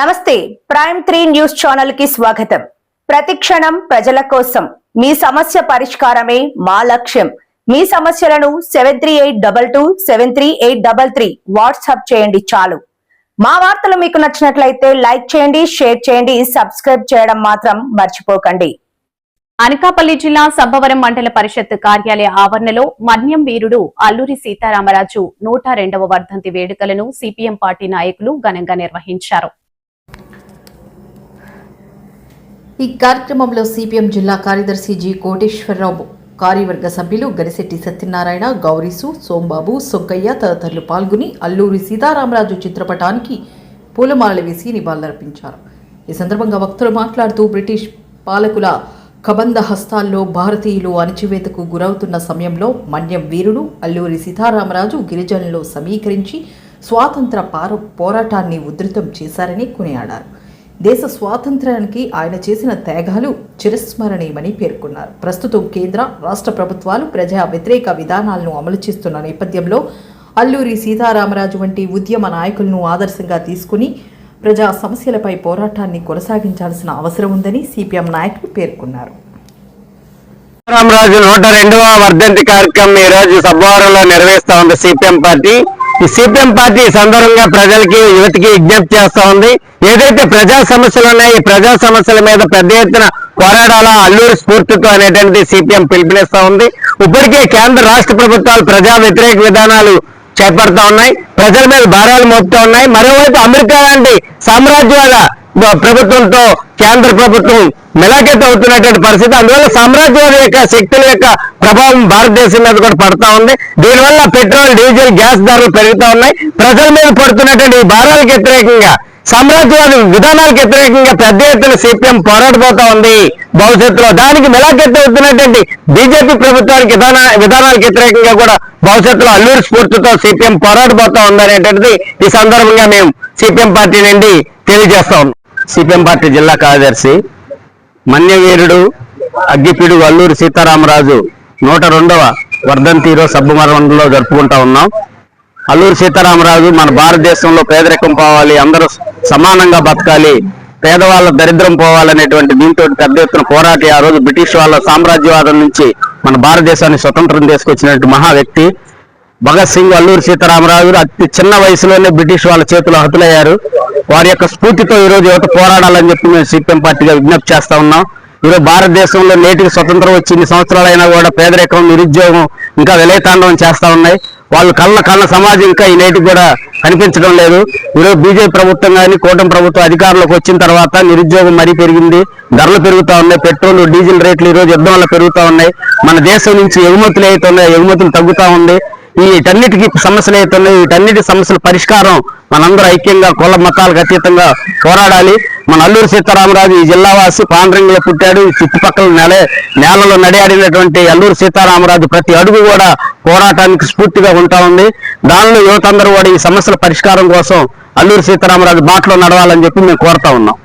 నమస్తే prime 3 news channel కి స్వాగతం. ప్రతిక్షణం ప్రజల కోసం మీ సమస్య పరిష్కారమే మా లక్ష్యం. మీ సమస్యలను 7382273833 వాట్సాప్ చేయండి చాలు. మా వార్తలు మీకు నచ్చినట్లయితే లైక్ చేయండి, షేర్ చేయండి, సబ్స్క్రైబ్ చేయడం మాత్రం మర్చిపోకండి. అనకాపల్లి జిల్లా సబ్బవరం మండల పరిషత్ కార్యాలయ ఆవరణలో మన్యం వీరుడు అల్లూరి సీతారామరాజు 102వ వర్ధంతి వేడుకలను సిపిఎం పార్టీ నాయకులు ఘనంగా నిర్వహించారు. ఈ కార్యక్రమంలో సిపిఎం జిల్లా కార్యదర్శి జి కోటేశ్వరరావు, కార్యవర్గ సభ్యులు గరిశెట్టి సత్యనారాయణ, గౌరీసు, సోంబాబు, సొగ్గయ్య తదితరులు పాల్గొని అల్లూరి సీతారామరాజు చిత్రపటానికి పూలమాలలు వేసి నివాళులర్పించారు. ఈ సందర్భంగా వక్తలు మాట్లాడుతూ బ్రిటిష్ పాలకుల కబంధ హస్తాల్లో భారతీయులు అణచివేతకు గురవుతున్న సమయంలో మన్యం వీరుడు అల్లూరి సీతారామరాజు గిరిజనులు సమీకరించి స్వాతంత్ర పోరాటాన్ని ఉధృతం చేశారని కొనియాడారు. దేశ స్వాతంత్ర్యానికి ఆయన చేసిన త్యాగాలు చిరస్మరణీయమని పేర్కొన్నారు. ప్రస్తుతం కేంద్ర రాష్ట్ర ప్రభుత్వాలు ప్రజా వ్యతిరేక విధానాలను అమలు చేస్తున్న నేపథ్యంలో అల్లూరి సీతారామరాజు వంటి ఉద్యమ నాయకులను ఆదర్శంగా తీసుకుని ప్రజా సమస్యలపై పోరాటాన్ని కొనసాగించాల్సిన అవసరం ఉందని సిపిఎం నాయకులు పేర్కొన్నారు. రామరాజు 102వ వర్ధంతి కార్యక్రమం ఈ రోజు సబ్బవరంలో నిర్వహిస్తా ఉంది సిపిఎం పార్టీ. ఈ సిపిఎం పార్టీ సందర్భంగా ప్రజలకి, యువతికి విజ్ఞప్తి చేస్తా ఉంది. ఏదైతే ప్రజా సమస్యలు ఉన్నాయో ఈ ప్రజా సమస్యల మీద పెద్ద ఎత్తున పోరాడాలా అల్లూరి స్ఫూర్తితో అనేటువంటిది సిపిఎం పిలుపునిస్తా ఉంది. ఇప్పటికే కేంద్ర రాష్ట్ర ప్రభుత్వాలు ప్రజా వ్యతిరేక విధానాలు చేపడతా ఉన్నాయి, ప్రజల మీద భారాలు మోపుతా ఉన్నాయి. మరోవైపు అమెరికా లాంటి సామ్రాజ్యవాద ప్రభుత్వంతో కేంద్ర ప్రభుత్వం మిలాఖత్ అవుతున్నటువంటి పరిస్థితి. అందువల్ల సామ్రాజ్యవాద యొక్క శక్తుల యొక్క ప్రభావం భారతదేశం మీద కూడా పడతా ఉంది. దీనివల్ల పెట్రోల్, డీజిల్, గ్యాస్ ధరలు పెరుగుతూ ఉన్నాయి. ప్రజల మీద పడుతున్నటువంటి ఈ భారాలకు వ్యతిరేకంగా, సామ్రాజ్యవాద విధానాలకు వ్యతిరేకంగా పెద్ద ఎత్తున సిపిఎం పోరాడబోతా ఉంది. భవిష్యత్తులో దానికి మిలాఖత్ అవుతున్నటువంటి బీజేపీ ప్రభుత్వానికి విధానాలకు వ్యతిరేకంగా కూడా భవిష్యత్తులో అల్లూరి స్ఫూర్తితో సిపిఎం పోరాడబోతా ఉంది అనేటువంటిది ఈ సందర్భంగా మేము సిపిఎం పార్టీ నుండి తెలియజేస్తా ఉన్నాం. సిపిఎం పార్టీ జిల్లా కార్యదర్శి మన్యవీరుడు అగ్గిపిడుగు అల్లూరి సీతారామరాజు 102వ వర్ధంతి ఈరోజు సబ్బవరంలో జరుపుకుంటా ఉన్నాం. అల్లూరి సీతారామరాజు మన భారతదేశంలో పేదరికం పోవాలి, అందరూ సమానంగా బతకాలి, పేదవాళ్ళ దరిద్రం పోవాలనేటువంటి దీంతో పెద్ద ఎత్తున పోరాటి ఆ రోజు బ్రిటిష్ వాళ్ళ సామ్రాజ్యవాదం నుంచి మన భారతదేశాన్ని స్వతంత్రం తీసుకొచ్చినటువంటి మహా వ్యక్తి భగత్ సింగ్. అల్లూరి సీతారామరాజు అతి చిన్న వయసులోనే బ్రిటిష్ వాళ్ళ చేతిలో హతులయ్యారు. వారి యొక్క స్ఫూర్తితో ఈరోజు యువత పోరాడాలని చెప్పి మేము సిపిఎం పార్టీగా విజ్ఞప్తి చేస్తా ఉన్నాం. ఈరోజు భారతదేశంలో నేటికి స్వతంత్రం వచ్చి ఇన్ని సంవత్సరాలైనా కూడా పేదరికం, నిరుద్యోగం ఇంకా విలయతాండవం చేస్తా ఉన్నాయి. వాళ్ళు కళ్ళ సమాజం ఇంకా ఈ నేటికి కూడా కనిపించడం లేదు. ఈరోజు బీజేపీ ప్రభుత్వం కానీ కూటమి ప్రభుత్వం అధికారంలోకి వచ్చిన తర్వాత నిరుద్యోగం మరీ పెరిగింది, ధరలు పెరుగుతూ ఉన్నాయి, పెట్రోల్, డీజిల్ రేట్లు ఈరోజు యుద్ధం వల్ల పెరుగుతూ ఉన్నాయి. మన దేశం నుంచి ఎగుమతులు అవుతున్నాయి, ఎగుమతులు తగ్గుతూ ఉంది. వీటన్నిటికీ సమస్యలు అవుతున్నాయి. వీటన్నిటి సమస్యల పరిష్కారం మనందరూ ఐక్యంగా కుల మతాలకు అతీతంగా పోరాడాలి. మన అల్లూరి సీతారామరాజు ఈ జిల్లావాసి, పాండ్రంగిలో పుట్టాడు. ఈ చుట్టుపక్కల నేలలో నడియాడినటువంటి అల్లూరి సీతారామరాజు ప్రతి అడుగు కూడా పోరాటానికి స్ఫూర్తిగా ఉంటా ఉంది. దానిలో యువత అందరూ కూడా ఈ సమస్యల పరిష్కారం కోసం అల్లూరి సీతారామరాజు బాటలో నడవాలని చెప్పి మేము కోరుతా ఉన్నాం.